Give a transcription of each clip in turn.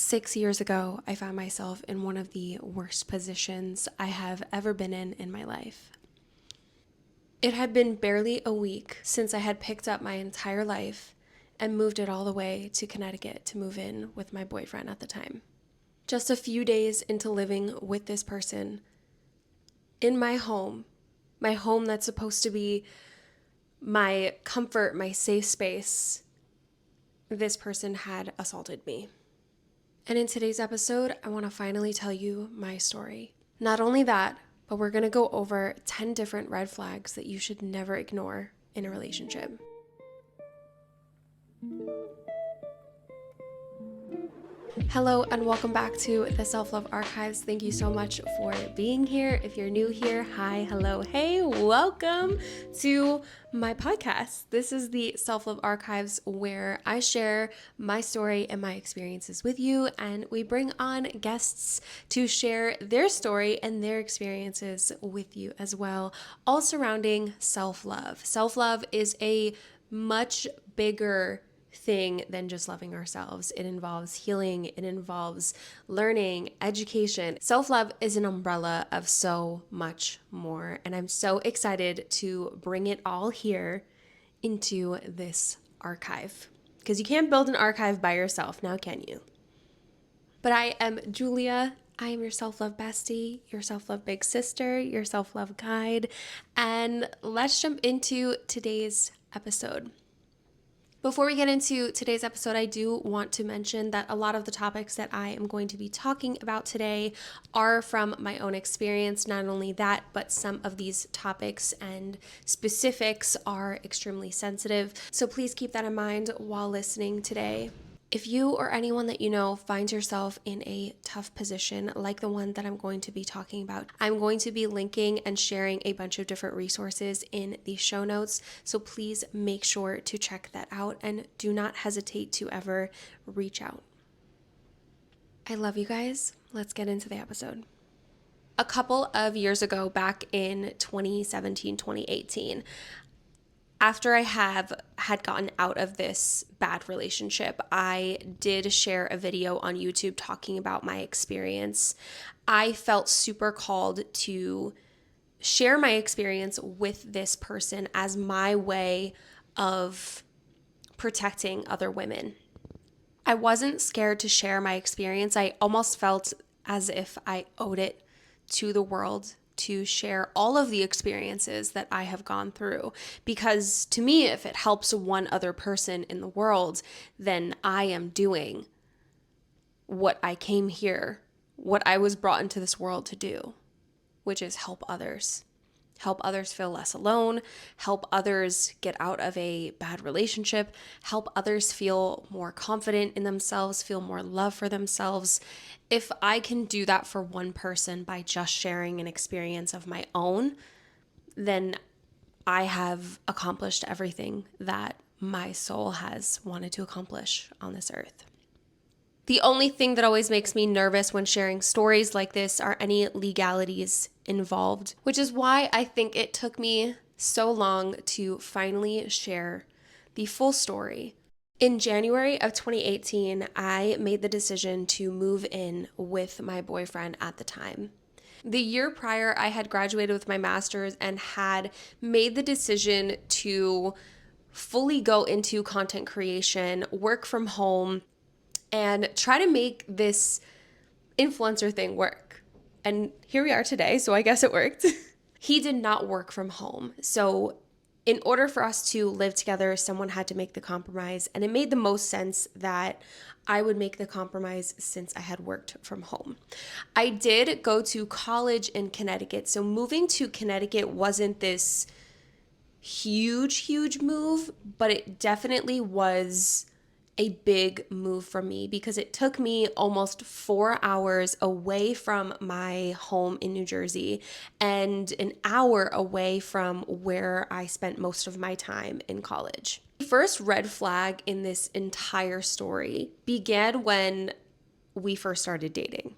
6 years ago, I found myself in one of the worst positions I have ever been in my life. It had been barely a week since I had picked up my entire life and moved it all the way to Connecticut to move in with my boyfriend at the time. Just a few days into living with this person in my home that's supposed to be my comfort, my safe space, this person had assaulted me. And in today's episode, I want to finally tell you my story. Not only that, but we're going to go over 10 different red flags that you should never ignore in a relationship. Hello and welcome back to the Self-Love Archives. Thank you so much for being here. If you're new here, hi, hello, hey, welcome to my podcast. This is the Self-Love Archives where I share my story and my experiences with you, and we bring on guests to share their story and their experiences with you as well, all surrounding self-love. Self-love is a much bigger thing than just loving ourselves. It involves healing, it involves learning, education. Self-love is an umbrella of so much more, and I'm so excited to bring it all here into this archive, because you can't build an archive by yourself, now can you? But I am Julia. I am your self-love bestie, your self-love big sister, your self-love guide, and let's jump into today's episode. Before we get into today's episode, I do want to mention that a lot of the topics that I am going to be talking about today are from my own experience. Not only that, but some of these topics and specifics are extremely sensitive. So please keep that in mind while listening today. If you or anyone that you know finds yourself in a tough position like the one that I'm going to be talking about, I'm going to be linking and sharing a bunch of different resources in the show notes. So please make sure to check that out and do not hesitate to ever reach out. I love you guys. Let's get into the episode. A couple of years ago, back in 2017, 2018, after I had gotten out of this bad relationship, I did share a video on YouTube talking about my experience. I felt super called to share my experience with this person as my way of protecting other women. I wasn't scared to share my experience. I almost felt as if I owed it to the world to share all of the experiences that I have gone through. Because to me, if it helps one other person in the world, then I am doing what I came here, what I was brought into this world to do, which is help others. Help others feel less alone, help others get out of a bad relationship, help others feel more confident in themselves, feel more love for themselves. If I can do that for one person by just sharing an experience of my own, then I have accomplished everything that my soul has wanted to accomplish on this earth. The only thing that always makes me nervous when sharing stories like this are any legalities involved, which is why I think it took me so long to finally share the full story. In January of 2018, I made the decision to move in with my boyfriend at the time. The year prior, I had graduated with my master's and had made the decision to fully go into content creation, work from home, and try to make this influencer thing work. And here we are today, so I guess it worked. He did not work from home. So in order for us to live together, someone had to make the compromise. And it made the most sense that I would make the compromise since I had worked from home. I did go to college in Connecticut. So moving to Connecticut wasn't this huge move, but it definitely was a big move for me because it took me almost 4 hours away from my home in New Jersey and an hour away from where I spent most of my time in college. The first red flag in this entire story began when we first started dating.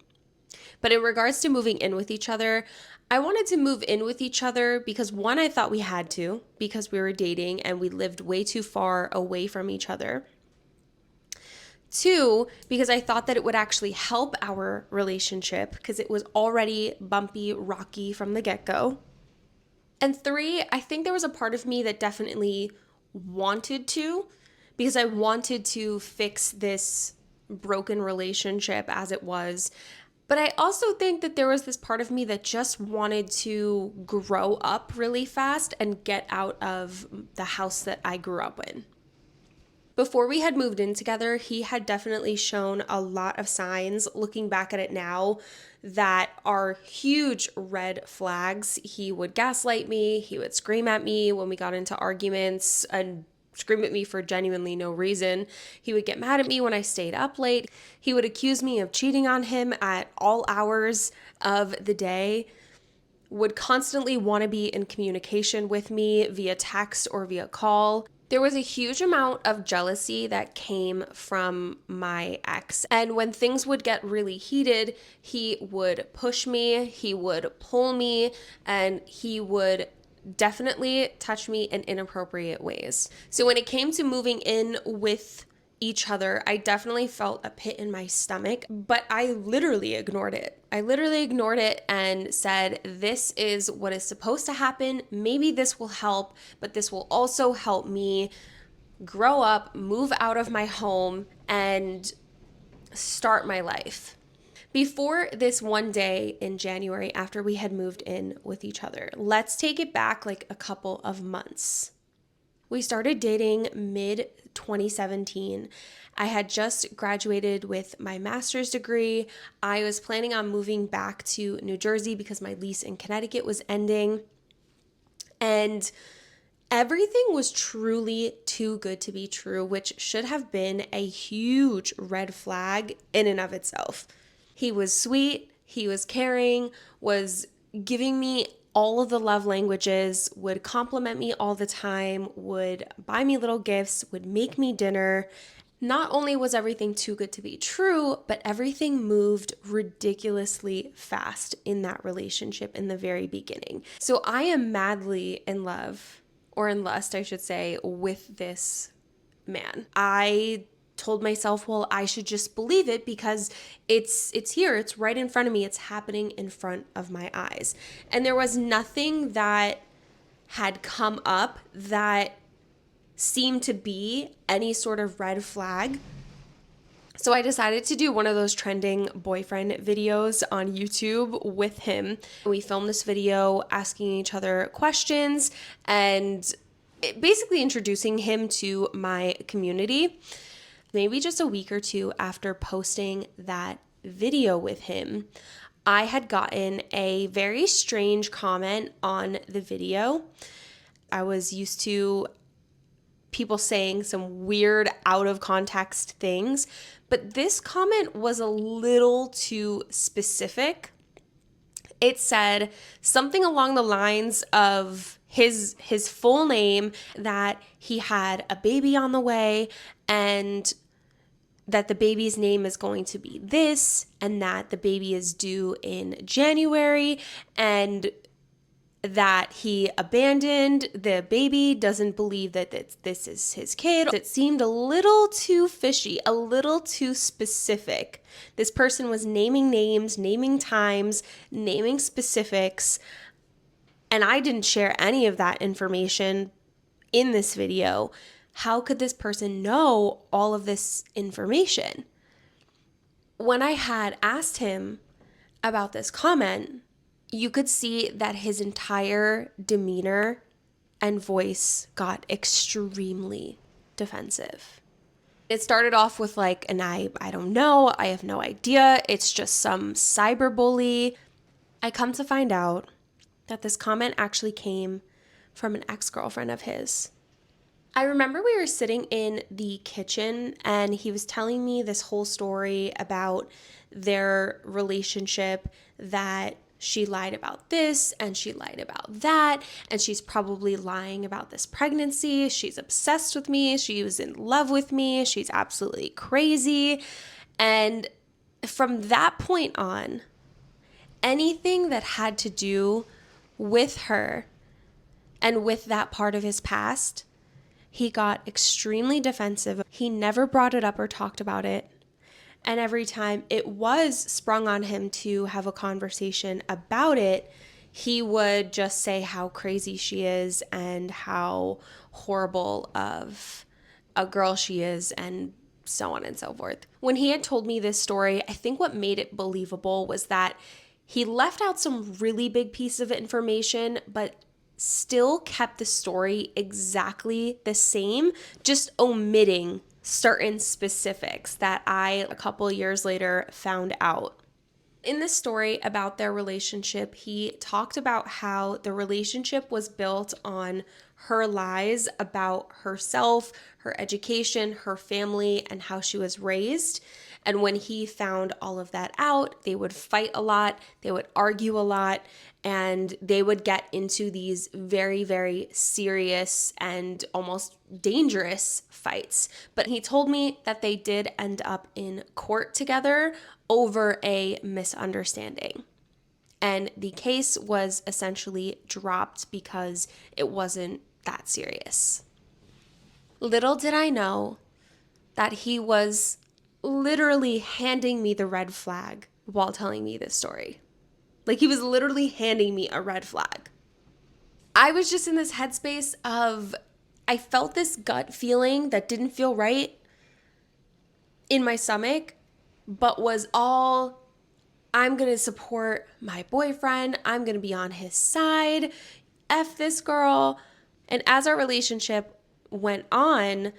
But in regards to moving in with each other, I wanted to move in with each other because one, I thought we had to because we were dating and we lived way too far away from each other. Two, because I thought that it would actually help our relationship because it was already bumpy, rocky from the get-go. And three, I think there was a part of me that definitely wanted to, because I wanted to fix this broken relationship as it was. But I also think that there was this part of me that just wanted to grow up really fast and get out of the house that I grew up in. Before we had moved in together, he had definitely shown a lot of signs, looking back at it now, that are huge red flags. He would gaslight me, he would scream at me when we got into arguments and scream at me for genuinely no reason. He would get mad at me when I stayed up late. He would accuse me of cheating on him at all hours of the day, would constantly want to be in communication with me via text or via call. There was a huge amount of jealousy that came from my ex. And when things would get really heated, he would push me, he would pull me, and he would definitely touch me in inappropriate ways. So when it came to moving in with each other, I definitely felt a pit in my stomach, but I literally ignored it. I literally ignored it and said, this is what is supposed to happen. Maybe this will help, but this will also help me grow up, move out of my home, and start my life. Before this one day in January, after we had moved in with each other, let's take it back like a couple of months. We started dating mid 2017. I had just graduated with my master's degree. I was planning on moving back to New Jersey because my lease in Connecticut was ending. And everything was truly too good to be true, which should have been a huge red flag in and of itself. He was sweet, he was caring, was giving me all of the love languages, would compliment me all the time, would buy me little gifts, would make me dinner. Not only was everything too good to be true, but everything moved ridiculously fast in that relationship in the very beginning. So I am madly in love, or in lust, I should say, with this man. I told myself, well, I should just believe it because it's here, it's right in front of me, it's happening in front of my eyes. And there was nothing that had come up that seemed to be any sort of red flag. So I decided to do one of those trending boyfriend videos on YouTube with him. We filmed this video asking each other questions and basically introducing him to my community. Maybe just a week or two after posting that video with him, I had gotten a very strange comment on the video. I was used to people saying some weird out of context things, but this comment was a little too specific. It said something along the lines of his full name, that he had a baby on the way, and that the baby's name is going to be this, and that the baby is due in January, and that he abandoned the baby, doesn't believe that this is his kid. It seemed a little too fishy, a little too specific. This person was naming names, naming times, naming specifics, and I didn't share any of that information in this video. How could this person know all of this information? When I had asked him about this comment, you could see that his entire demeanor and voice got extremely defensive. It started off with like, and I don't know, I have no idea, it's just some cyberbully. I come to find out that this comment actually came from an ex-girlfriend of his. I remember we were sitting in the kitchen and he was telling me this whole story about their relationship, that she lied about this and she lied about that, and she's probably lying about this pregnancy. She's obsessed with me. She was in love with me. She's absolutely crazy. And from that point on, anything that had to do with her and with that part of his past he got extremely defensive. He never brought it up or talked about it. And every time it was sprung on him to have a conversation about it, he would just say how crazy she is and how horrible of a girl she is and so on and so forth. When he had told me this story, I think what made it believable was that he left out some really big pieces of information, but still kept the story exactly the same, just omitting certain specifics that I, a couple years later, found out. In this story about their relationship, he talked about how the relationship was built on her lies about herself, her education, her family, and how she was raised. And when he found all of that out, they would fight a lot, they would argue a lot, and they would get into these very, very serious and almost dangerous fights. But he told me that they did end up in court together over a misunderstanding. And the case was essentially dropped because it wasn't that serious. Little did I know that he was literally handing me the red flag while telling me this story. Like, he was literally handing me a red flag. I was just in this headspace of, I felt this gut feeling that didn't feel right in my stomach, but was all, I'm going to support my boyfriend. I'm going to be on his side. F this girl. And as our relationship went on,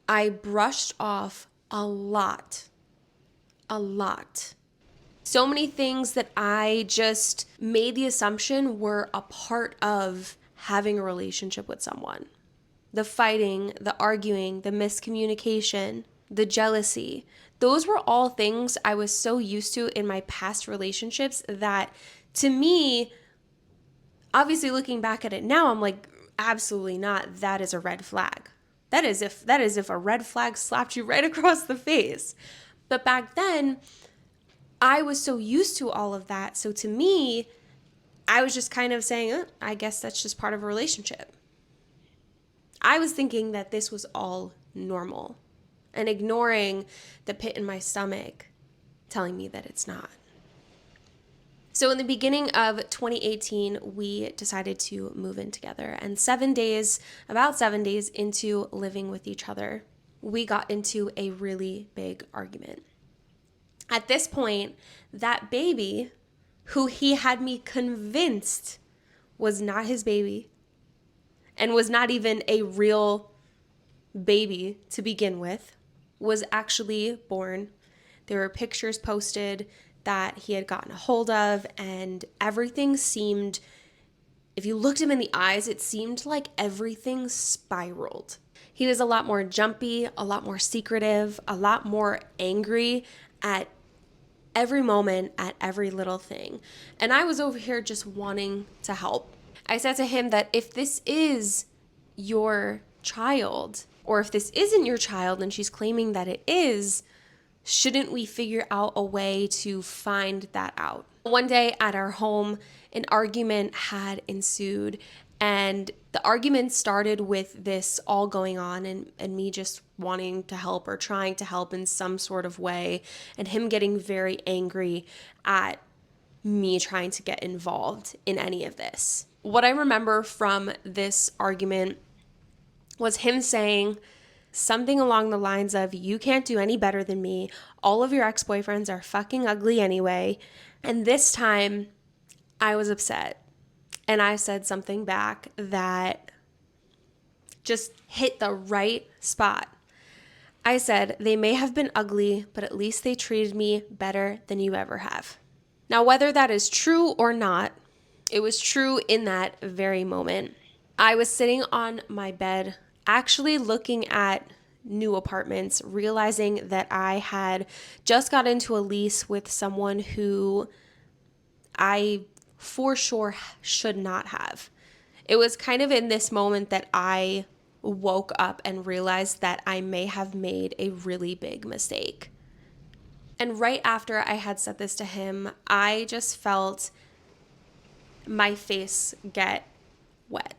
I brushed off a lot. So many things that I just made the assumption were a part of having a relationship with someone. The fighting, the arguing, the miscommunication, the jealousy. Those were all things I was so used to in my past relationships that, to me, obviously looking back at it now, I'm like, absolutely not. That is a red flag. That is if a red flag slapped you right across the face. But back then, I was so used to all of that. So to me, I was just kind of saying, I guess that's just part of a relationship. I was thinking that this was all normal and ignoring the pit in my stomach telling me that it's not. So in the beginning of 2018, we decided to move in together. And about 7 days into living with each other, we got into a really big argument. At this point, that baby, who he had me convinced was not his baby and was not even a real baby to begin with, was actually born. There were pictures posted that he had gotten a hold of, and everything seemed, if you looked him in the eyes, it seemed like everything spiraled. He was a lot more jumpy, a lot more secretive, a lot more angry at every moment, at every little thing. And I was over here just wanting to help. I said to him that if this is your child, or if this isn't your child and she's claiming that it is, shouldn't we figure out a way to find that out? One day at our home, an argument had ensued, and the argument started with this all going on and me just wanting to help or trying to help in some sort of way, and him getting very angry at me trying to get involved in any of this. What I remember from this argument was him saying something along the lines of, you can't do any better than me. All of your ex-boyfriends are fucking ugly anyway. And this time I was upset. And I said something back that just hit the right spot. I said, they may have been ugly, but at least they treated me better than you ever have. Now, whether that is true or not, it was true in that very moment. I was sitting on my bed, actually looking at new apartments, realizing that I had just got into a lease with someone who I for sure should not have. It was kind of in this moment that I woke up and realized that I may have made a really big mistake. And right after I had said this to him, I just felt my face get wet.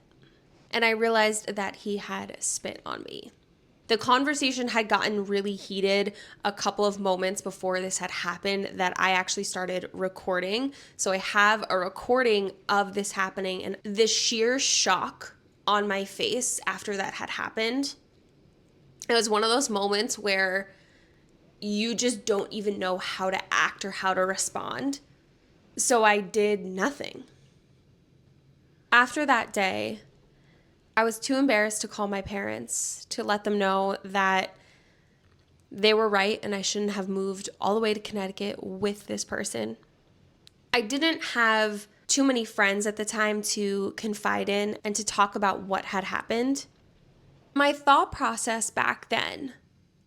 and I realized that he had spit on me. The conversation had gotten really heated a couple of moments before this had happened that I actually started recording. So I have a recording of this happening, and the sheer shock on my face after that had happened. It was one of those moments where you just don't even know how to act or how to respond. So I did nothing. After that day, I was too embarrassed to call my parents to let them know that they were right and I shouldn't have moved all the way to Connecticut with this person. I didn't have too many friends at the time to confide in and to talk about what had happened. My thought process back then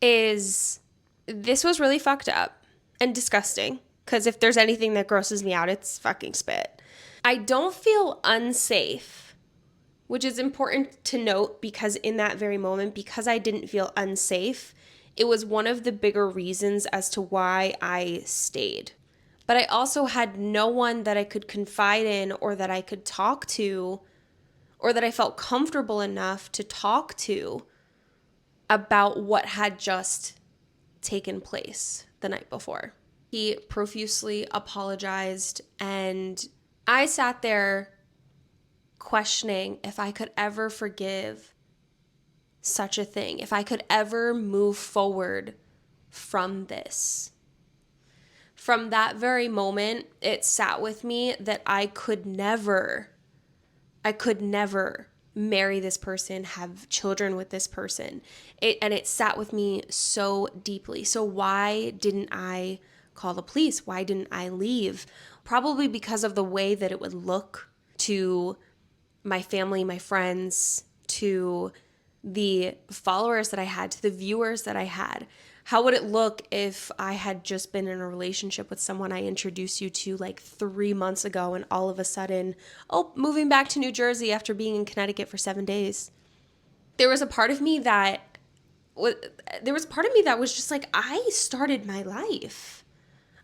is this was really fucked up and disgusting, because if there's anything that grosses me out, it's fucking spit. I don't feel unsafe, which is important to note, because in that very moment, because I didn't feel unsafe, it was one of the bigger reasons as to why I stayed. But I also had no one that I could confide in or that I could talk to or that I felt comfortable enough to talk to about what had just taken place the night before. He profusely apologized, and I sat there questioning if I could ever forgive such a thing, if I could ever move forward from this. From that very moment, it sat with me that I could never marry this person, have children with this person. It sat with me so deeply. So why didn't I call the police? Why didn't I leave? Probably because of the way that it would look to my family, my friends, to the followers that I had, to the viewers that I had. How would it look if I had just been in a relationship with someone I introduced you to like 3 months ago, and all of a sudden, moving back to New Jersey after being in Connecticut for 7 days? There was a part of me that was just like, I started my life.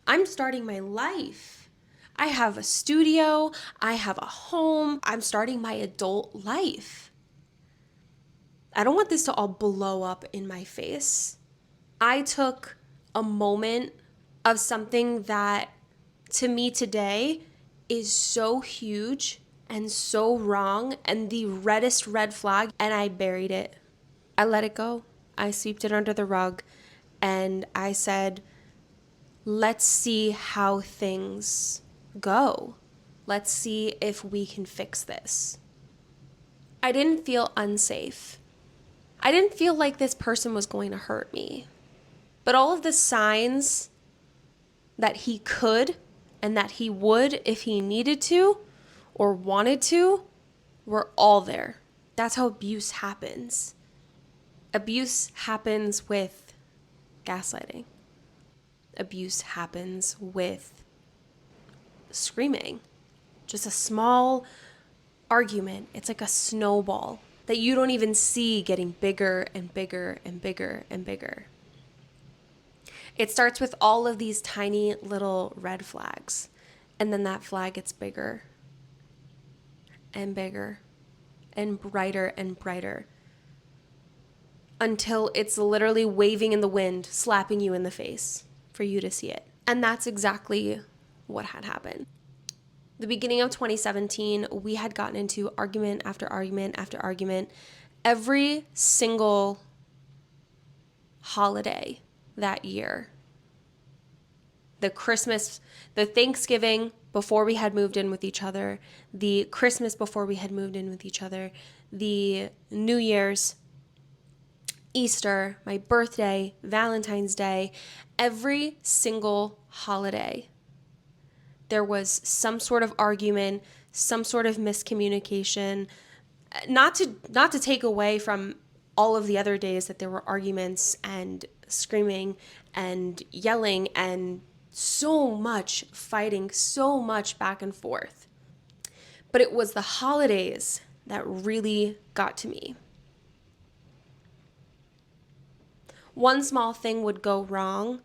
I'm starting my life. I have a studio. I have a home. I'm starting my adult life. I don't want this to all blow up in my face. I took a moment of something that to me today is so huge and so wrong and the reddest red flag, and I buried it. I let it go. I swept it under the rug, and I said, let's see how things go. Let's see if we can fix this. I didn't feel unsafe. I didn't feel like this person was going to hurt me. But all of the signs that he could and that he would if he needed to or wanted to were all there. That's how abuse happens. Abuse happens with gaslighting. Abuse happens with screaming. Just a small argument. It's like a snowball that you don't even see getting bigger and bigger and bigger and bigger. It starts with all of these tiny little red flags, and then that flag gets bigger and bigger and brighter until it's literally waving in the wind, slapping you in the face for you to see it. And that's exactly what had happened. The beginning of 2017, we had gotten into argument after argument after argument. Every single holiday that year. The Christmas, the Thanksgiving before we had moved in with each other, the Christmas before we had moved in with each other, the New Year's, Easter, my birthday, Valentine's Day, every single holiday, there was some sort of argument, some sort of miscommunication. Not to take away from all of the other days that there were arguments and screaming and yelling and so much fighting, so much back and forth. But it was the holidays that really got to me. One small thing would go wrong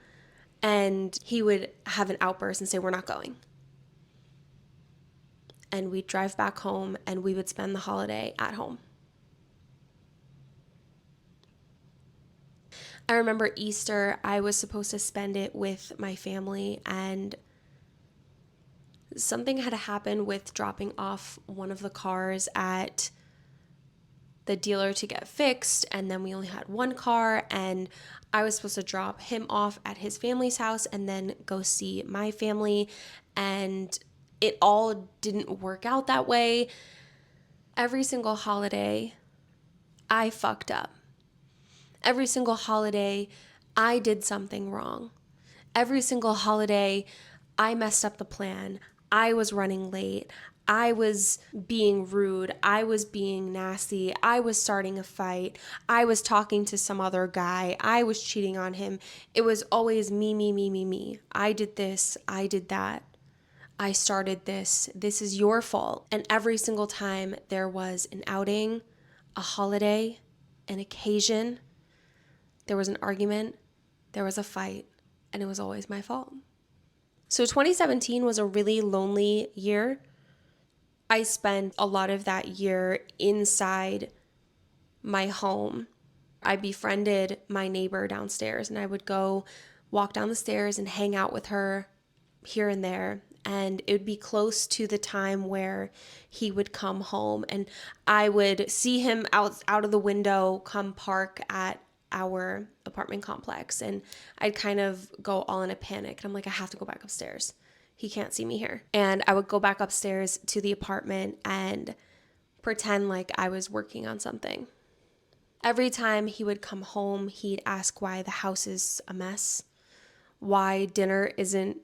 and he would have an outburst and say, we're not going. And we'd drive back home and we would spend the holiday at home. I remember Easter, I was supposed to spend it with my family, and something had happened with dropping off one of the cars at the dealer to get fixed, and then we only had one car, and I was supposed to drop him off at his family's house and then go see my family, and it all didn't work out that way. Every single holiday, I fucked up. Every single holiday, I did something wrong. Every single holiday, I messed up the plan. I was running late. I was being rude. I was being nasty. I was starting a fight. I was talking to some other guy. I was cheating on him. It was always me, me, me, me, me. I did this. I did that. I started this. This is your fault. And every single time there was an outing, a holiday, an occasion, there was an argument, there was a fight, and it was always my fault. So 2017 was a really lonely year. I spent a lot of that year inside my home. I befriended my neighbor downstairs, and I would go walk down the stairs and hang out with her here and there. And it would be close to the time where he would come home, and I would see him out of the window come park at our apartment complex, and I'd kind of go all in a panic. And I'm like, I have to go back upstairs. He can't see me here. And I would go back upstairs to the apartment and pretend like I was working on something. Every time he would come home, he'd ask why the house is a mess, why dinner isn't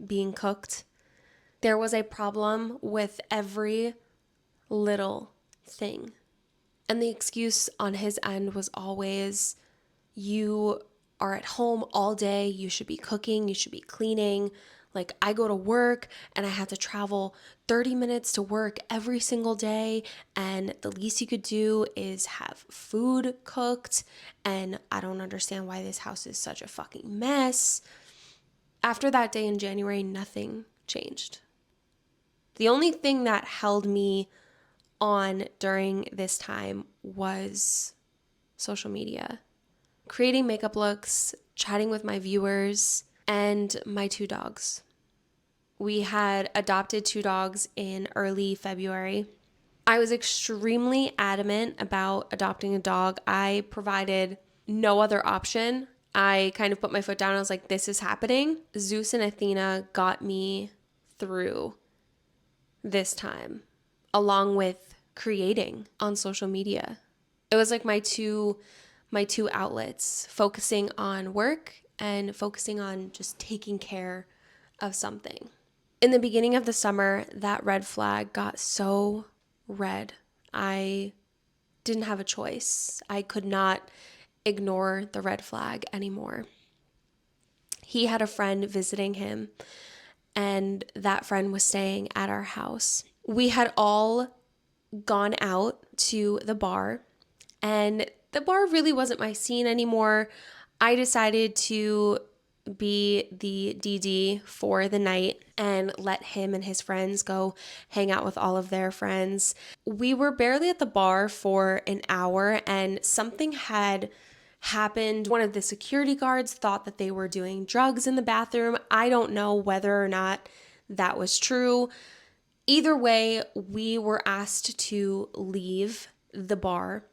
being cooked. There was a problem with every little thing. And the excuse on his end was always, you are at home all day, you should be cooking, you should be cleaning. Like, I go to work and I have to travel 30 minutes to work every single day, and the least you could do is have food cooked, and I don't understand why this house is such a fucking mess. After that day in January, nothing changed. The only thing that held me on during this time was social media, creating makeup looks, chatting with my viewers, and my 2 dogs. We had adopted 2 dogs in early February. I was extremely adamant about adopting a dog. I provided no other option. I kind of put my foot down. I was like, this is happening. Zeus and Athena got me through this time, along with creating on social media. It was like my two outlets, focusing on work and focusing on just taking care of something. In the beginning of the summer, that red flag got so red. I didn't have a choice. I could not ignore the red flag anymore. He had a friend visiting him, and that friend was staying at our house. We had all gone out to the bar, and the bar really wasn't my scene anymore. I decided to be the DD for the night and let him and his friends go hang out with all of their friends. We were barely at the bar for an hour, and something had happened. One of the security guards thought that they were doing drugs in the bathroom. I don't know whether or not that was true. Either way, we were asked to leave the bar.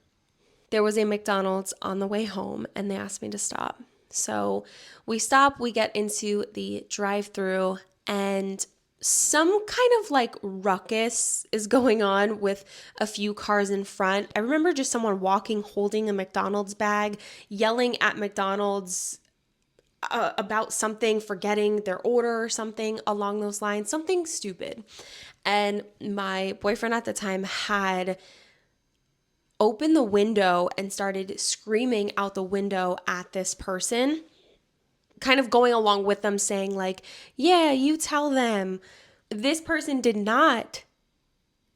There was a McDonald's on the way home, and they asked me to stop. So we stop, we get into the drive-thru, and some kind of like ruckus is going on with a few cars in front. I remember just someone walking, holding a McDonald's bag, yelling at McDonald's about something, forgetting their order or something along those lines, something stupid. And my boyfriend at the time had opened the window and started screaming out the window at this person, kind of going along with them, saying like, yeah, you tell them. This person did not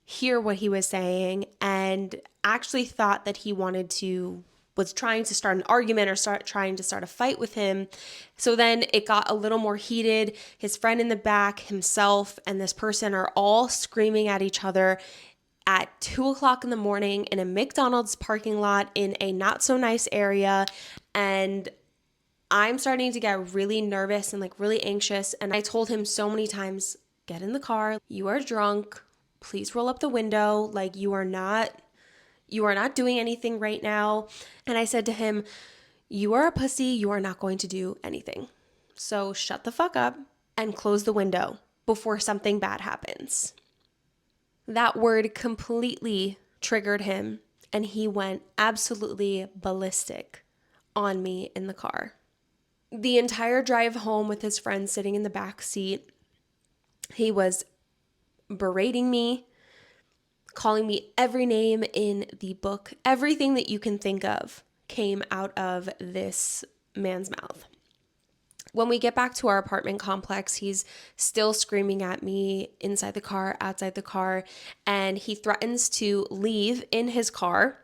hear what he was saying and actually thought that he was trying to start an argument or trying to start a fight with him. So then it got a little more heated. His friend in the back, himself, and this person are all screaming at each other at 2:00 in the morning in a McDonald's parking lot in a not so nice area. And I'm starting to get really nervous and like really anxious. And I told him so many times, get in the car. You are drunk. Please roll up the window. Like you are not doing anything right now. And I said to him, you are a pussy. You are not going to do anything. So shut the fuck up and close the window before something bad happens. That word completely triggered him, and he went absolutely ballistic on me in the car. The entire drive home with his friend sitting in the back seat, he was berating me, calling me every name in the book. Everything that you can think of came out of this man's mouth. When we get back to our apartment complex, he's still screaming at me inside the car, outside the car, and he threatens to leave in his car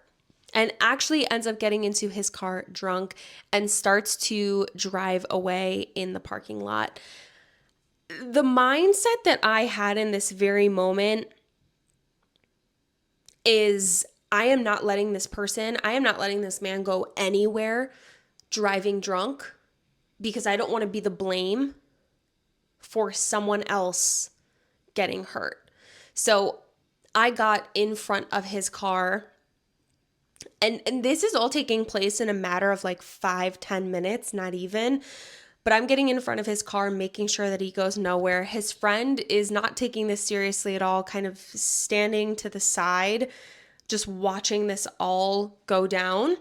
and actually ends up getting into his car drunk and starts to drive away in the parking lot. The mindset that I had in this very moment is I am not letting this man go anywhere driving drunk, because I don't want to be the blame for someone else getting hurt. So I got in front of his car, and this is all taking place in a matter of like 5-10 minutes, not even. But I'm getting in front of his car, making sure that he goes nowhere. His friend is not taking this seriously at all, kind of standing to the side, just watching this all go down.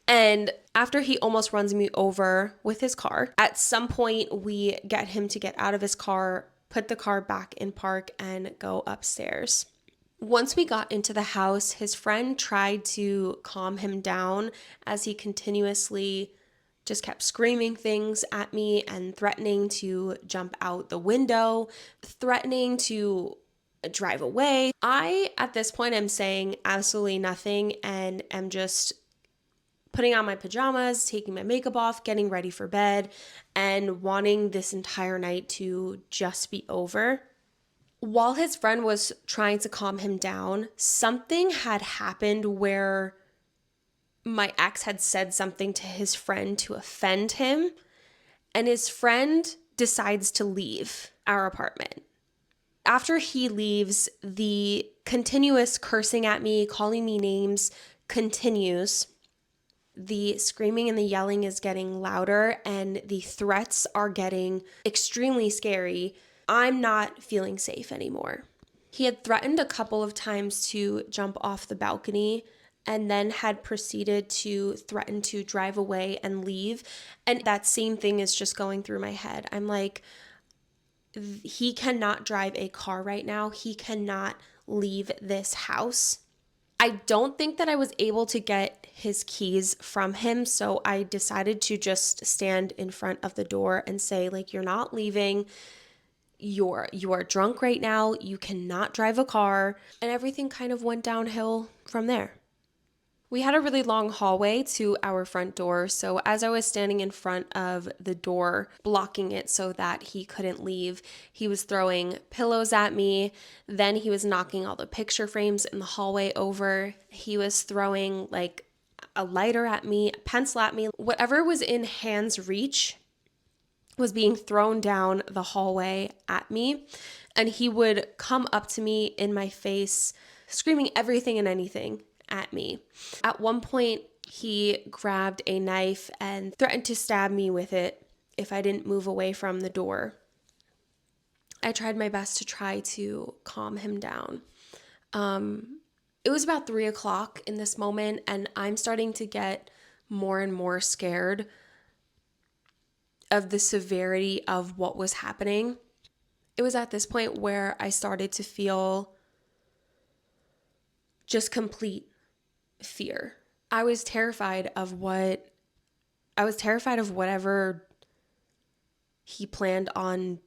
And after he almost runs me over with his car, at some point we get him to get out of his car, put the car back in park, and go upstairs. Once we got into the house, his friend tried to calm him down as he continuously just kept screaming things at me and threatening to jump out the window, threatening to drive away. I, at this point, am saying absolutely nothing and am just putting on my pajamas, taking my makeup off, getting ready for bed, and wanting this entire night to just be over. While his friend was trying to calm him down, something had happened where my ex had said something to his friend to offend him, and his friend decides to leave our apartment. After he leaves, the continuous cursing at me, calling me names continues. The screaming and the yelling is getting louder, and the threats are getting extremely scary. I'm not feeling safe anymore. He had threatened a couple of times to jump off the balcony and then had proceeded to threaten to drive away and leave. And that same thing is just going through my head. I'm like, he cannot drive a car right now. He cannot leave this house. I don't think that I was able to get his keys from him, so I decided to just stand in front of the door and say, like, you're not leaving. You are drunk right now. You cannot drive a car. And everything kind of went downhill from there. We had a really long hallway to our front door, so as I was standing in front of the door, blocking it so that he couldn't leave, he was throwing pillows at me. Then he was knocking all the picture frames in the hallway over. He was throwing like a lighter at me, a pencil at me. Whatever was in hand's reach was being thrown down the hallway at me. And he would come up to me in my face, screaming everything and anything at me. At one point, he grabbed a knife and threatened to stab me with it if I didn't move away from the door. I tried my best to try to calm him down. It was about 3:00 in this moment, and I'm starting to get more and more scared of the severity of what was happening. It was at this point where I started to feel just complete fear. I was terrified of whatever he planned on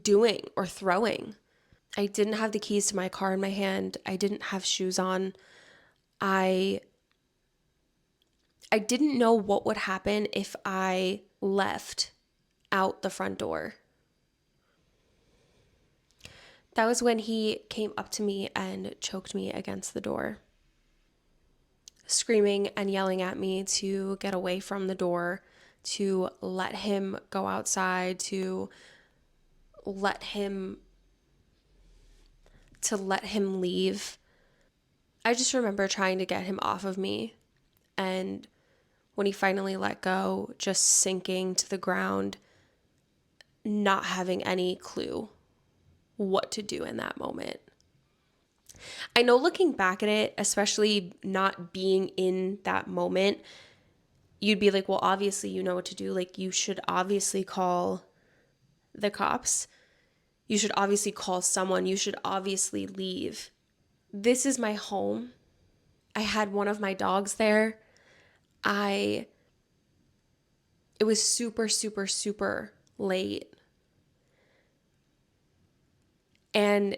doing or throwing. I didn't have the keys to my car in my hand. I didn't have shoes on. I didn't know what would happen if I left out the front door. That was when he came up to me and choked me against the door, screaming and yelling at me to get away from the door, to let him go outside, to let him leave. I just remember trying to get him off of me, and when he finally let go, just sinking to the ground, not having any clue what to do in that moment. I know looking back at it, especially not being in that moment, you'd be like, well, obviously you know what to do. Like, you should obviously call the cops. You should obviously call someone. You should obviously leave. This is my home. I had one of my dogs there. It was super, super, super late. And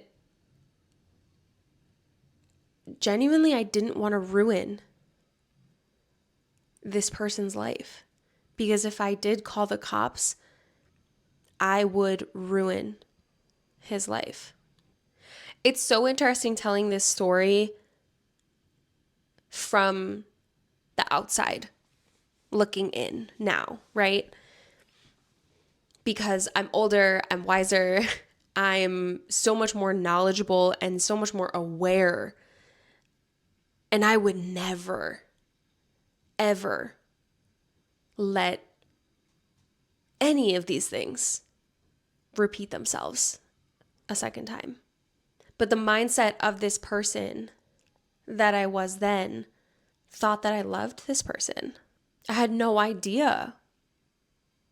genuinely, I didn't want to ruin this person's life. Because if I did call the cops, I would ruin his life. It's so interesting telling this story from the outside, looking in now, right? Because I'm older, I'm wiser, I'm so much more knowledgeable and so much more aware. And I would never, ever let any of these things repeat themselves a second time. But the mindset of this person that I was then thought that I loved this person. I had no idea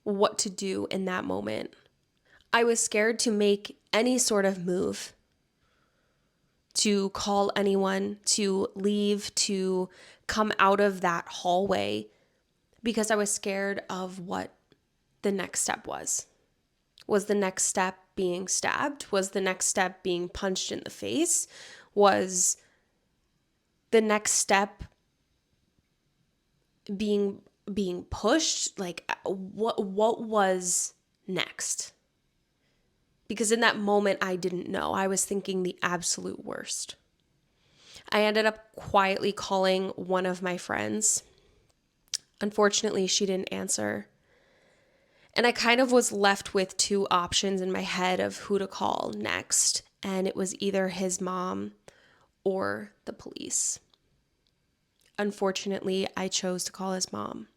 what to do in that moment. I was scared to make any sort of move, to call anyone, to leave, to come out of that hallway, because I was scared of what the next step was. Was the next step being stabbed? Was the next step being punched in the face? Was the next step being pushed? Like, what was next? Because in that moment, I didn't know. I was thinking the absolute worst. I ended up quietly calling one of my friends. Unfortunately, she didn't answer. And I kind of was left with two options in my head of who to call next. And it was either his mom or the police. Unfortunately, I chose to call his mom.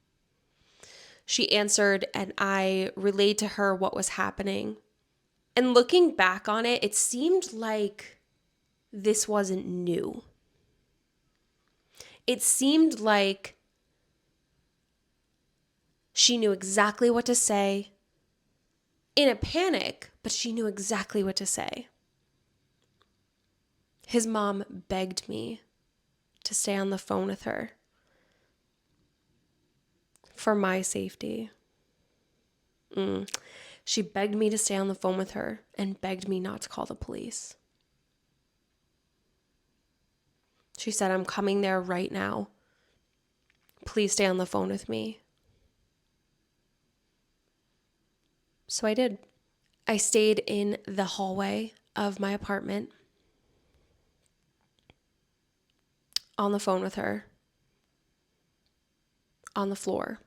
She answered, and I relayed to her what was happening. And looking back on it, it seemed like this wasn't new. It seemed like she knew exactly what to say in a panic, but she knew exactly what to say. His mom begged me to stay on the phone with her for my safety. She begged me to stay on the phone with her and begged me not to call the police. She said, I'm coming there right now. Please stay on the phone with me. So I did. I stayed in the hallway of my apartment on the phone with her, on the floor,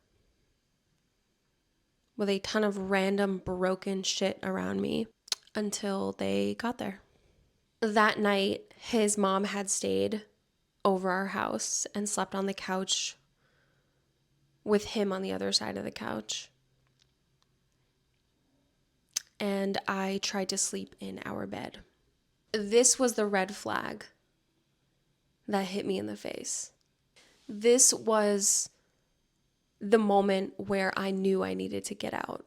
with a ton of random broken shit around me until they got there. That night, his mom had stayed over our house and slept on the couch with him on the other side of the couch. And I tried to sleep in our bed. This was the red flag that hit me in the face. This was the moment where I knew I needed to get out.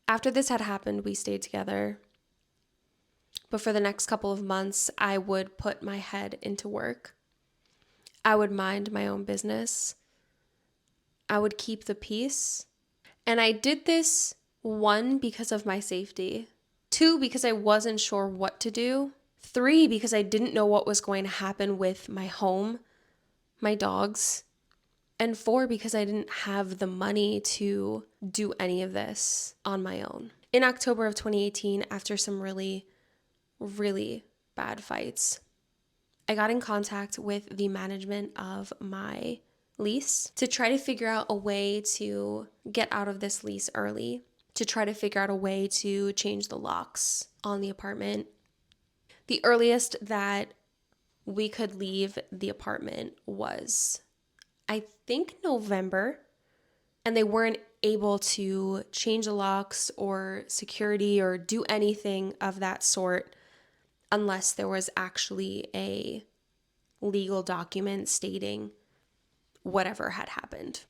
After this had happened, we stayed together. But for the next couple of months, I would put my head into work. I would mind my own business. I would keep the peace. And I did this, one, because of my safety. Two, because I wasn't sure what to do. Three, because I didn't know what was going to happen with my home, my dogs. And four, because I didn't have the money to do any of this on my own. In October of 2018, after some really, really bad fights, I got in contact with the management of my lease, to try to figure out a way to get out of this lease early, to try to figure out a way to change the locks on the apartment. The earliest that we could leave the apartment was, I think, November, and they weren't able to change the locks or security or do anything of that sort unless there was actually a legal document stating whatever had happened.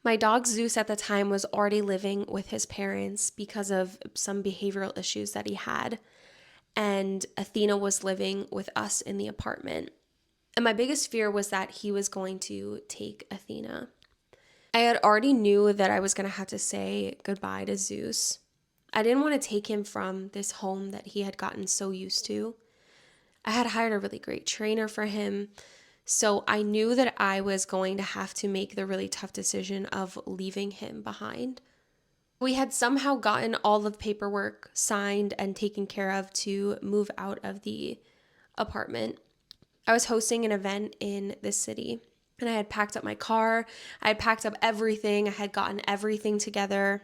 My dog Zeus at the time was already living with his parents because of some behavioral issues that he had, and Athena was living with us in the apartment. And my biggest fear was that he was going to take Athena. I had already knew that I was going to have to say goodbye to Zeus. I didn't want to take him from this home that he had gotten so used to. I had hired a really great trainer for him, so I knew that I was going to have to make the really tough decision of leaving him behind. We had somehow gotten all of the paperwork signed and taken care of to move out of the apartment. I was hosting an event in this city, and I had packed up my car. I had packed up everything. I had gotten everything together.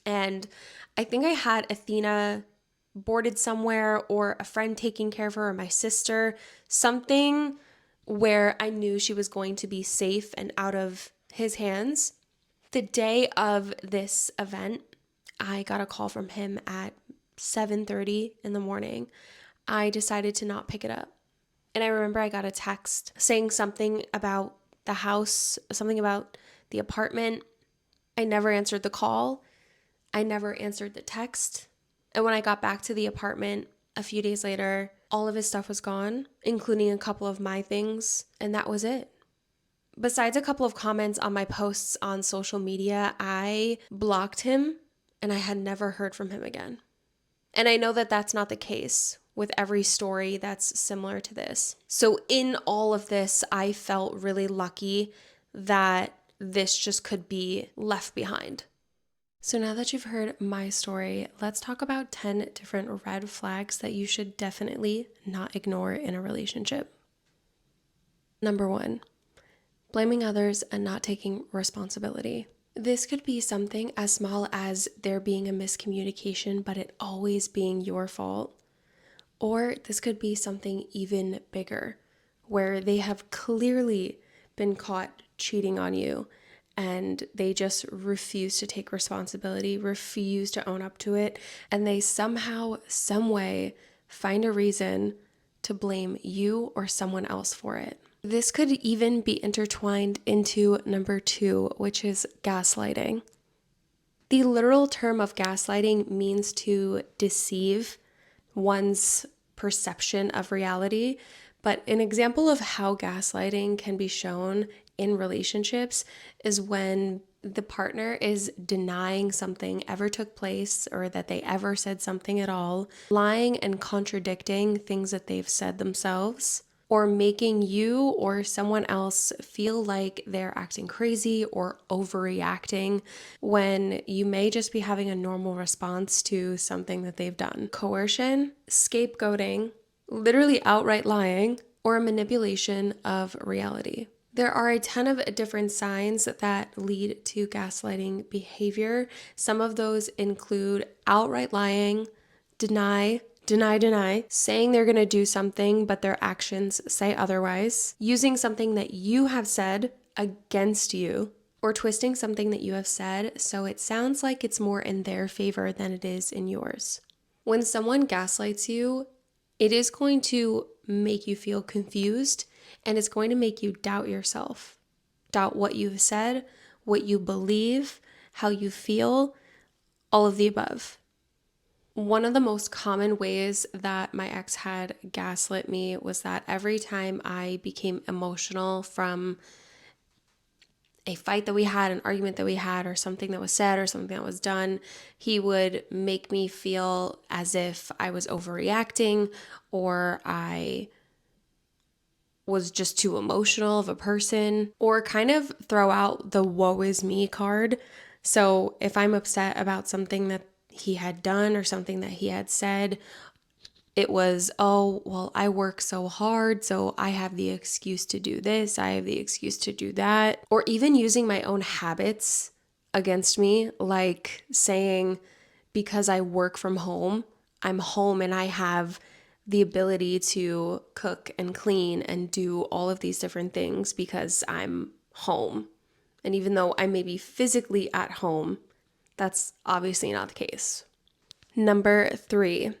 And I think I had Athena boarded somewhere, or a friend taking care of her, or my sister, something where I knew she was going to be safe and out of his hands. The day of this event, I got a call from him at 7:30 in the morning. I decided to not pick it up. And I remember I got a text saying something about the house, something about the apartment. I never answered the call. I never answered the text. And when I got back to the apartment a few days later, all of his stuff was gone, including a couple of my things, and that was it. Besides a couple of comments on my posts on social media, I blocked him, and I had never heard from him again. And I know that that's not the case with every story that's similar to this. So in all of this, I felt really lucky that this just could be left behind. So now that you've heard my story, let's talk about 10 different red flags that you should definitely not ignore in a relationship. Number 1, blaming others and not taking responsibility. This could be something as small as there being a miscommunication, but it always being your fault. Or this could be something even bigger, where they have clearly been caught cheating on you and they just refuse to take responsibility, refuse to own up to it, and they somehow, some way find a reason to blame you or someone else for it. This could even be intertwined into number 2, which is gaslighting. The literal term of gaslighting means to deceive one's perception of reality, but an example of how gaslighting can be shown in relationships is when the partner is denying something ever took place or that they ever said something at all, lying and contradicting things that they've said themselves, or making you or someone else feel like they're acting crazy or overreacting when you may just be having a normal response to something that they've done. Coercion, scapegoating, literally outright lying, or a manipulation of reality. There are a ton of different signs that lead to gaslighting behavior. Some of those include outright lying, deny, saying they're going to do something, but their actions say otherwise, using something that you have said against you, or twisting something that you have said so it sounds like it's more in their favor than it is in yours. When someone gaslights you, it is going to make you feel confused, and it's going to make you doubt yourself, doubt what you've said, what you believe, how you feel, all of the above. One of the most common ways that my ex had gaslit me was that every time I became emotional from a fight that we had, an argument that we had, or something that was said or something that was done, he would make me feel as if I was overreacting or I was just too emotional of a person, or kind of throw out the woe is me card. So if I'm upset about something that he had done or something that he had said, it was, oh, well, I work so hard, so I have the excuse to do this, I have the excuse to do that. Or even using my own habits against me, like saying, because I work from home, I'm home and I have the ability to cook and clean and do all of these different things because I'm home. And even though I may be physically at home, that's obviously not the case. Number 3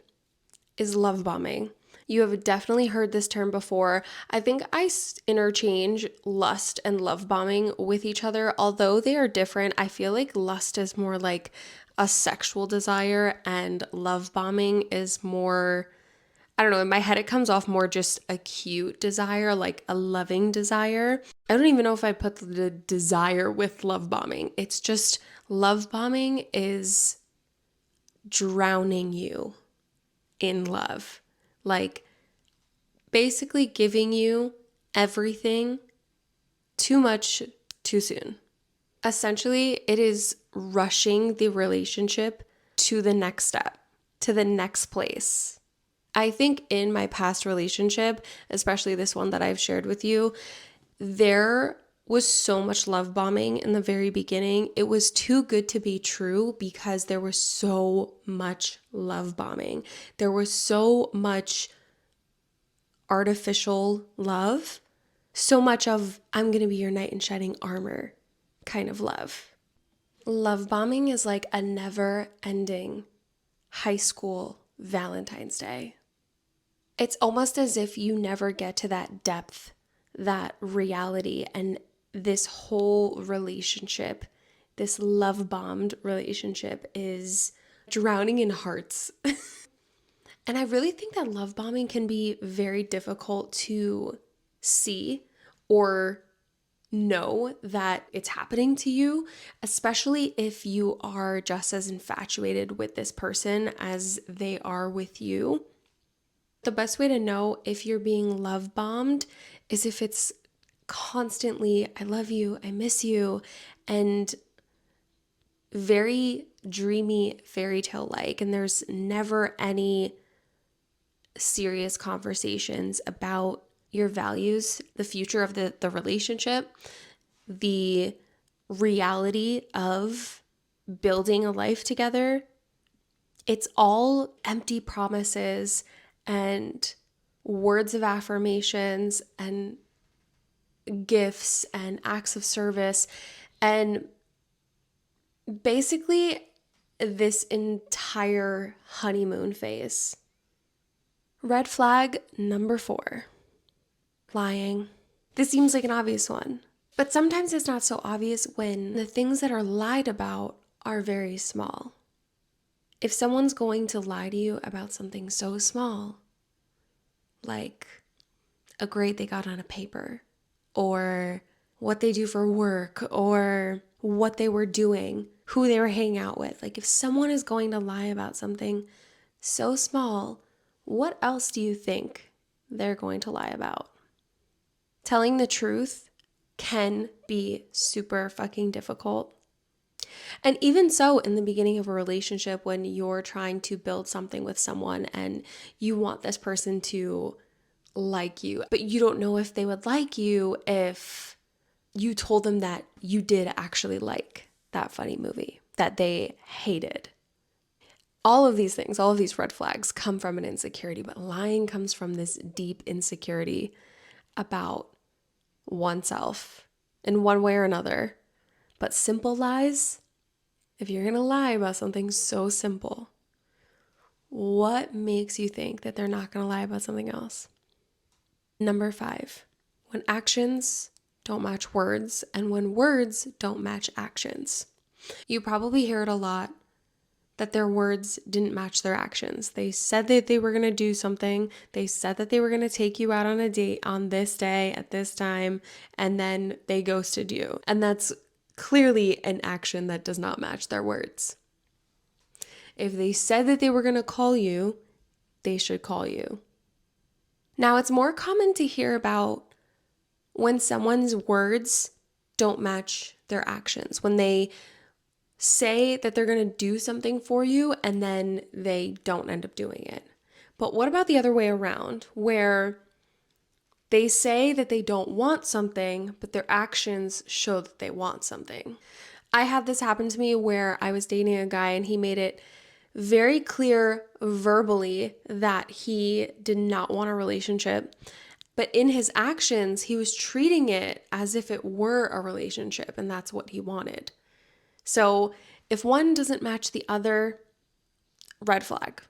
is love bombing. You have definitely heard this term before. I think I interchange lust and love bombing with each other. Although they are different, I feel like lust is more like a sexual desire and love bombing is more, I don't know, in my head it comes off more just a cute desire, like a loving desire. I don't even know if I put the desire with love bombing. It's just love bombing is drowning you in love. Like basically giving you everything too much too soon. Essentially, it is rushing the relationship to the next step, to the next place. I think in my past relationship, especially this one that I've shared with you, there was so much love bombing in the very beginning. It was too good to be true because there was so much love bombing. There was so much artificial love, so much of I'm going to be your knight in shining armor kind of love. Love bombing is like a never ending high school Valentine's Day. It's almost as if you never get to that depth, that reality, and this whole relationship, this love bombed relationship is drowning in hearts. And I really think that love bombing can be very difficult to see or know that it's happening to you, especially if you are just as infatuated with this person as they are with you. The best way to know if you're being love bombed is if it's constantly, I love you, I miss you, and very dreamy fairy tale like, and there's never any serious conversations about your values, the future of the relationship, the reality of building a life together. It's all empty promises and words of affirmations and gifts and acts of service. And basically, this entire honeymoon phase. Red flag number 4, lying. This seems like an obvious one, but sometimes it's not so obvious when the things that are lied about are very small. If someone's going to lie to you about something so small, like a grade they got on a paper, or what they do for work, or what they were doing, who they were hanging out with, like if someone is going to lie about something so small, what else do you think they're going to lie about? Telling the truth can be super fucking difficult. And even so, in the beginning of a relationship, when you're trying to build something with someone and you want this person to like you, but you don't know if they would like you if you told them that you did actually like that funny movie that they hated. All of these things, all of these red flags come from an insecurity, but lying comes from this deep insecurity about oneself in one way or another. But simple lies, if you're going to lie about something so simple, what makes you think that they're not going to lie about something else? Number 5, when actions don't match words and when words don't match actions. You probably hear it a lot that their words didn't match their actions. They said that they were going to do something. They said that they were going to take you out on a date on this day at this time, and then they ghosted you. And that's clearly an action that does not match their words. If they said that they were going to call you, they should call you. Now, it's more common to hear about when someone's words don't match their actions, when they say that they're going to do something for you and then they don't end up doing it. But what about the other way around, where they say that they don't want something, but their actions show that they want something? I had this happen to me where I was dating a guy and he made it very clear verbally that he did not want a relationship. But in his actions, he was treating it as if it were a relationship, and that's what he wanted. So if one doesn't match the other, red flag.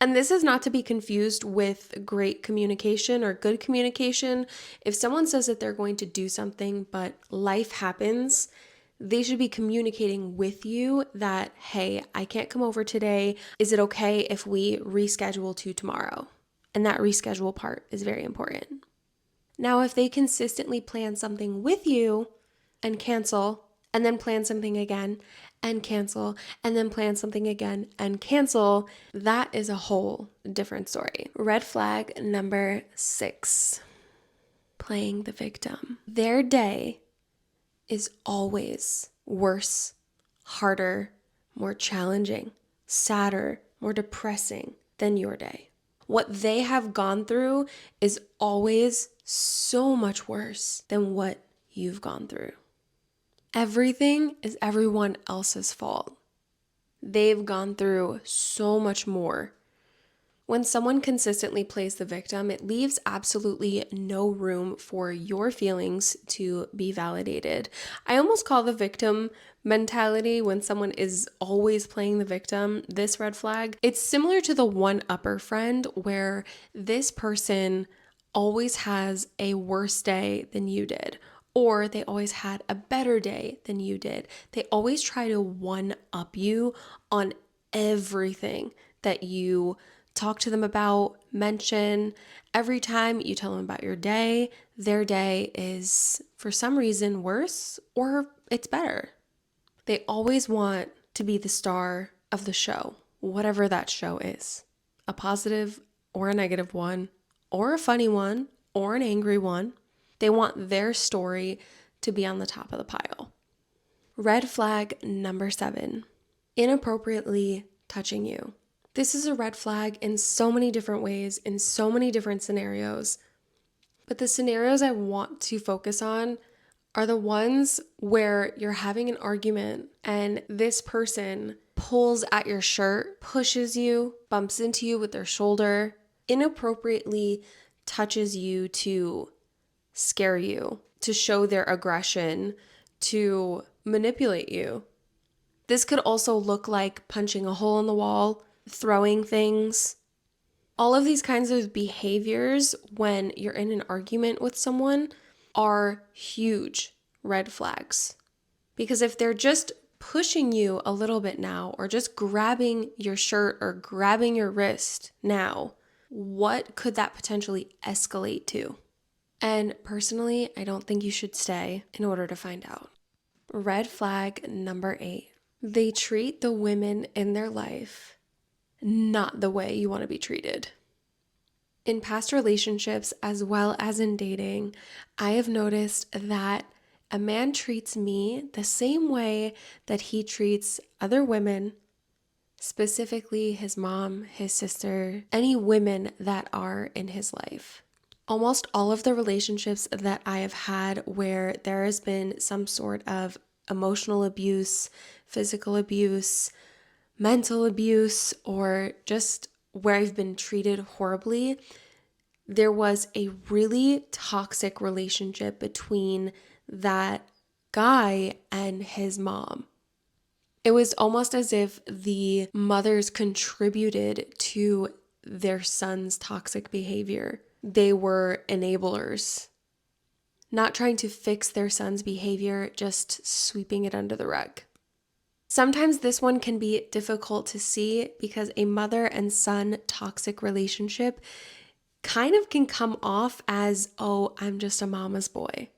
And this is not to be confused with great communication or good communication. If someone says that they're going to do something, but life happens, they should be communicating with you that, hey, I can't come over today. Is it okay if we reschedule to tomorrow? And that reschedule part is very important. Now, if they consistently plan something with you and cancel, and then plan something again and cancel, and then plan something again and cancel, that is a whole different story. Red flag number 6, playing the victim. Their day is always worse, harder, more challenging, sadder, more depressing than your day. What they have gone through is always so much worse than what you've gone through. Everything is everyone else's fault. They've gone through so much more. When someone consistently plays the victim, it leaves absolutely no room for your feelings to be validated. I almost call the victim mentality, when someone is always playing the victim, this red flag. It's similar to the one-upper friend, where this person always has a worse day than you did, or they always had a better day than you did. They always try to one-up you on everything that you talk to them about, mention. Every time you tell them about your day, their day is for some reason worse or it's better. They always want to be the star of the show, whatever that show is. A positive or a negative one, or a funny one, or an angry one. They want their story to be on the top of the pile. Red flag number 7, inappropriately touching you. This is a red flag in so many different ways, in so many different scenarios. But the scenarios I want to focus on are the ones where you're having an argument and this person pulls at your shirt, pushes you, bumps into you with their shoulder, inappropriately touches you to scare you, to show their aggression, to manipulate you. This could also look like punching a hole in the wall, throwing things. All of these kinds of behaviors when you're in an argument with someone are huge red flags. Because if they're just pushing you a little bit now, or just grabbing your shirt or grabbing your wrist now, what could that potentially escalate to? And personally, I don't think you should stay in order to find out. Red flag number 8. They treat the women in their life not the way you want to be treated. In past relationships, as well as in dating, I have noticed that a man treats me the same way that he treats other women, specifically his mom, his sister, any women that are in his life. Almost all of the relationships that I have had where there has been some sort of emotional abuse, physical abuse, mental abuse, or just where I've been treated horribly, there was a really toxic relationship between that guy and his mom. It was almost as if the mothers contributed to their son's toxic behavior. They were enablers, not trying to fix their son's behavior, just sweeping it under the rug. Sometimes this one can be difficult to see because a mother and son toxic relationship kind of can come off as, oh, I'm just a mama's boy.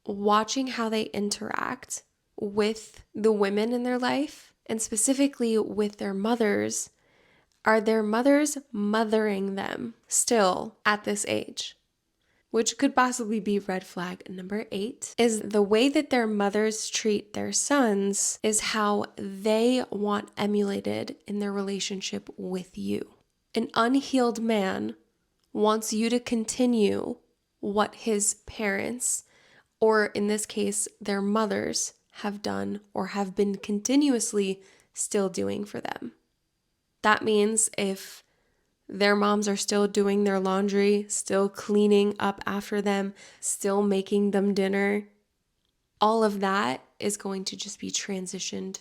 Watching how they interact with the women in their life, and specifically with their mothers, are their mothers mothering them still at this age? Which could possibly be red flag number 8, is the way that their mothers treat their sons is how they want emulated in their relationship with you. An unhealed man wants you to continue what his parents, or in this case, their mothers, have done or have been continuously still doing for them. That means if their moms are still doing their laundry, still cleaning up after them, still making them dinner, all of that is going to just be transitioned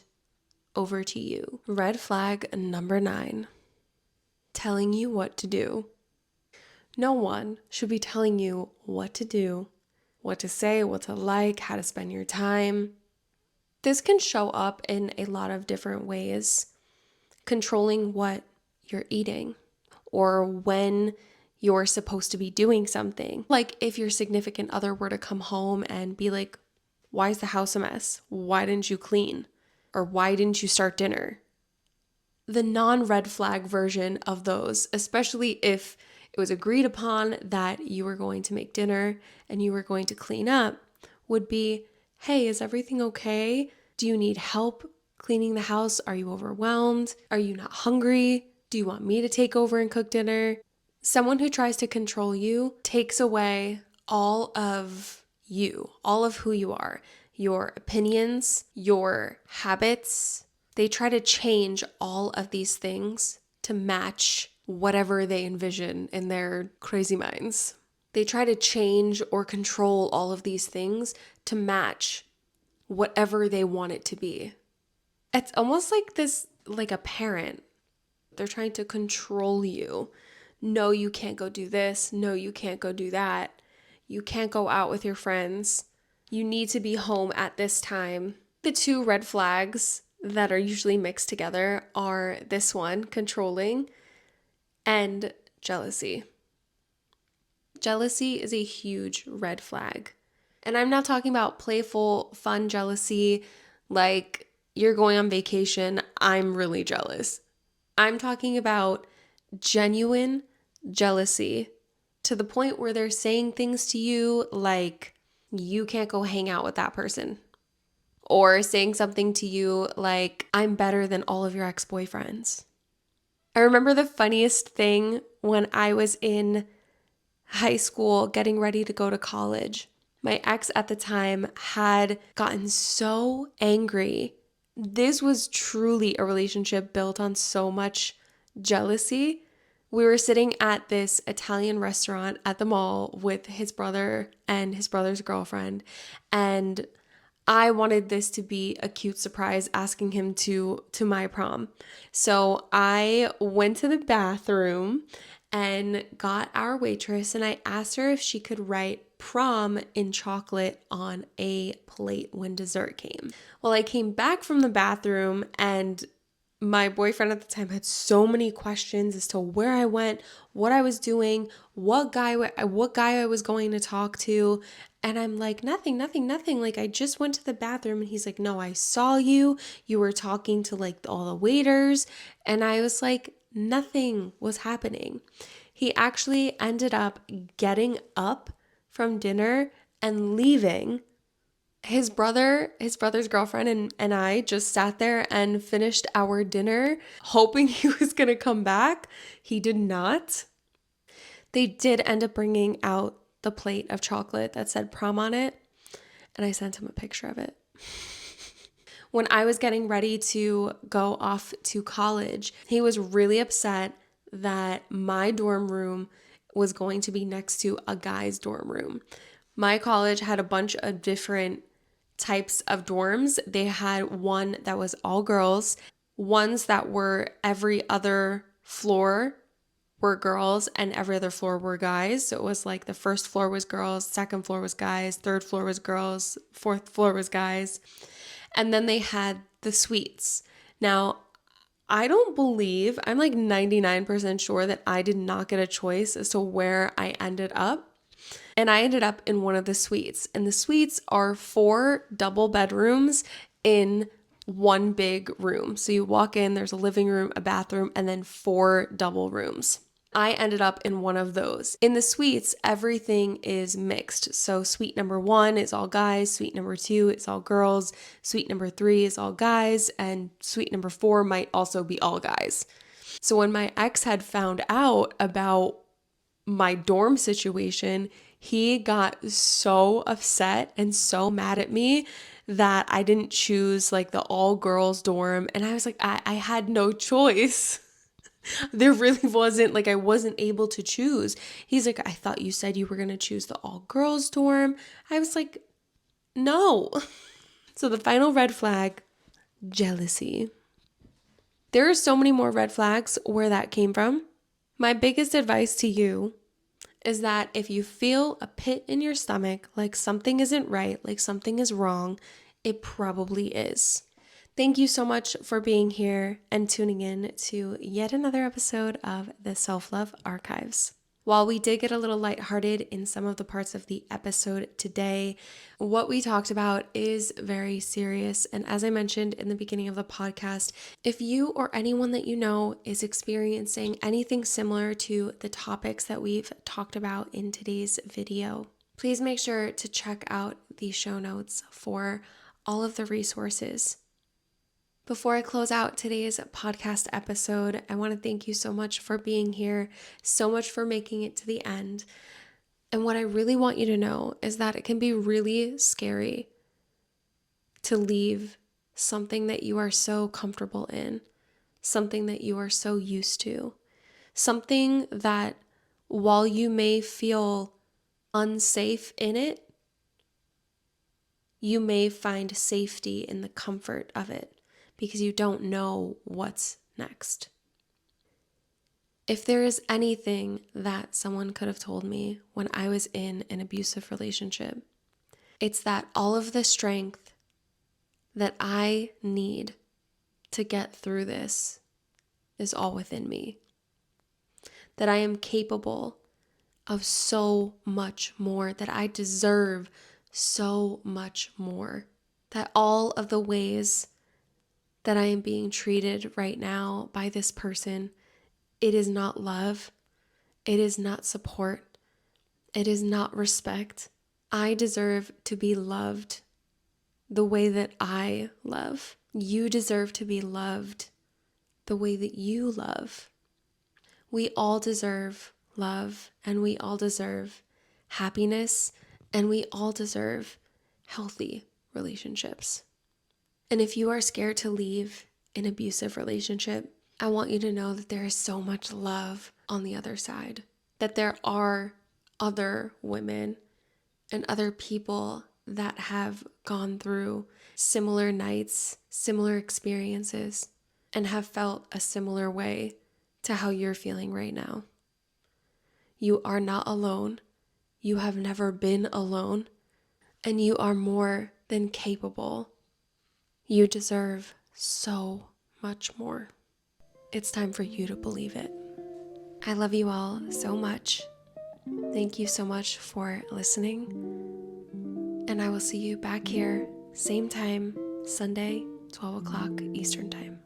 over to you. Red flag number 9, telling you what to do. No one should be telling you what to do, what to say, what to like, how to spend your time. This can show up in a lot of different ways. Controlling what you're eating or when you're supposed to be doing something. Like if your significant other were to come home and be like, why is the house a mess? Why didn't you clean? Or why didn't you start dinner? The non-red flag version of those, especially if it was agreed upon that you were going to make dinner and you were going to clean up, would be, hey, is everything okay? Do you need help cleaning the house? Are you overwhelmed? Are you not hungry? Do you want me to take over and cook dinner? Someone who tries to control you takes away all of you, all of who you are, your opinions, your habits. They try to change all of these things to match whatever they envision in their crazy minds. They try to change or control all of these things to match whatever they want it to be. It's almost like this, like a parent. They're trying to control you. No, you can't go do this. No, you can't go do that. You can't go out with your friends. You need to be home at this time. The 2 red flags that are usually mixed together are this one, controlling, and jealousy. Jealousy is a huge red flag. And I'm not talking about playful, fun jealousy, like you're going on vacation, I'm really jealous. I'm talking about genuine jealousy to the point where they're saying things to you like, you can't go hang out with that person. Or saying something to you like, I'm better than all of your ex-boyfriends. I remember the funniest thing when I was in high school getting ready to go to college. My ex at the time had gotten so angry. This was truly a relationship built on so much jealousy. We were sitting at this Italian restaurant at the mall with his brother and his brother's girlfriend, and I wanted this to be a cute surprise, asking him to my prom. So I went to the bathroom and got our waitress, and I asked her if she could write prom in chocolate on a plate when dessert came. Well, I came back from the bathroom and my boyfriend at the time had so many questions as to where I went, what I was doing, what guy I was going to talk to. And I'm like, nothing. Like, I just went to the bathroom. And he's like, no, I saw you. You were talking to like all the waiters. And I was like, nothing was happening. He actually ended up getting up from dinner and leaving. His brother's girlfriend and I just sat there and finished our dinner, hoping he was going to come back. He did not. They did end up bringing out the plate of chocolate that said prom on it, and I sent him a picture of it. When I was getting ready to go off to college, he was really upset that my dorm room was going to be next to a guy's dorm room. My college had a bunch of different types of dorms. They had one that was all girls, ones that were every other floor were girls and every other floor were guys. So it was like the first floor was girls, second floor was guys, third floor was girls, fourth floor was guys. And then they had the suites. Now, I'm like 99% sure that I did not get a choice as to where I ended up. And I ended up in one of the suites. And the suites are 4 double bedrooms in one big room. So you walk in, there's a living room, a bathroom, and then 4 double rooms. I ended up in one of those. In the suites, everything is mixed. So suite number 1 is all guys, suite number 2 is all girls, suite number 3 is all guys, and suite number 4 might also be all guys. So when my ex had found out about my dorm situation, he got so upset and so mad at me that I didn't choose like the all girls dorm. And I was like, I had no choice. There really wasn't, like, I wasn't able to choose. He's like, I thought you said you were going to choose the all girls dorm. I was like, no. So the final red flag, jealousy. There are so many more red flags where that came from. My biggest advice to you is that if you feel a pit in your stomach, like something isn't right, like something is wrong, it probably is. Thank you so much for being here and tuning in to yet another episode of the Self-Love Archives. While we did get a little lighthearted in some of the parts of the episode today, what we talked about is very serious. And as I mentioned in the beginning of the podcast, if you or anyone that you know is experiencing anything similar to the topics that we've talked about in today's video, please make sure to check out the show notes for all of the resources. Before I close out today's podcast episode, I want to thank you so much for being here, so much for making it to the end. And what I really want you to know is that it can be really scary to leave something that you are so comfortable in, something that you are so used to, something that while you may feel unsafe in it, you may find safety in the comfort of it because you don't know what's next. If there is anything that someone could have told me when I was in an abusive relationship, it's that all of the strength that I need to get through this is all within me. That I am capable of so much more, that I deserve so much more. That all of the ways that I am being treated right now by this person, it is not love, it is not support, it is not respect. I deserve to be loved the way that I love. You deserve to be loved the way that you love. We all deserve love, and we all deserve happiness, and we all deserve healthy relationships. And if you are scared to leave an abusive relationship, I want you to know that there is so much love on the other side, that there are other women and other people that have gone through similar nights, similar experiences, and have felt a similar way to how you're feeling right now. You are not alone. You have never been alone, and you are more than capable. You deserve so much more. It's time for you to believe it. I love you all so much. Thank you so much for listening. And I will see you back here, same time, Sunday, 12 o'clock Eastern Time.